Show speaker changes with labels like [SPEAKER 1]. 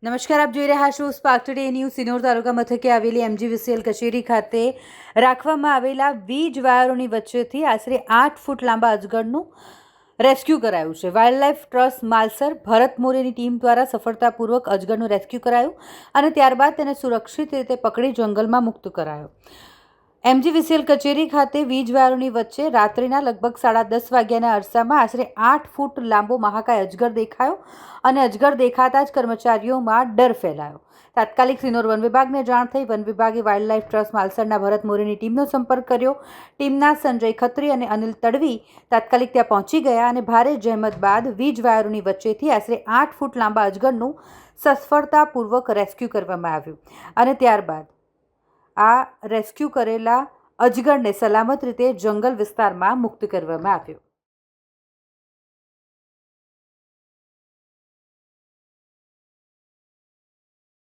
[SPEAKER 1] નમસ્કાર, આપ જોઈ રહ્યા છો સ્પાર્ક ટુડે ન્યૂઝ. સિનોર તાલુકા મથકે આવેલી MGVCL કચેરી ખાતે રાખવામાં આવેલા વીજ વાયરોની વચ્ચેથી આશરે 8 ફૂટ લાંબા અજગરનું રેસ્ક્યુ કરાયું છે. વાઇલ્ડલાઇફ ટ્રસ્ટ માલસર ભરત મોરેની ટીમ દ્વારા સફળતાપૂર્વક અજગરનું રેસ્ક્યુ કરાયું અને ત્યારબાદ તેને સુરક્ષિત રીતે પકડી જંગલમાં મુક્ત કરાયો. MGVCL કચેરી ખાતે વીજ વાયરોની વચ્ચે રાત્રિના લગભગ 10:30 વાગ્યાના અરસામાં આશરે 8 ફૂટ લાંબો મહાકાય અજગર દેખાયો અને અજગર દેખાતા જ કર્મચારીઓમાં ડર ફેલાયો. તાત્કાલિક સિનોર વન વિભાગને જાણ થઈ. વન વિભાગે વાઇલ્ડલાઇફ ટ્રસ્ટ માલસરના ભરત મોરેની ટીમનો સંપર્ક કર્યો. ટીમના સંજય ખત્રી અને અનિલ તડવી તાત્કાલિક ત્યાં પહોંચી ગયા અને ભારે જહેમત બાદ વીજ વાયરોની વચ્ચેથી આશરે 8 ફૂટ લાંબા અજગરનું સફળતાપૂર્વક રેસ્ક્યુ કરવામાં આવ્યું અને ત્યારબાદ આ રેસ્ક્યુ કરેલા અજગરને સલામત રીતે જંગલ વિસ્તારમાં મુક્ત કરવામાં આવ્યો.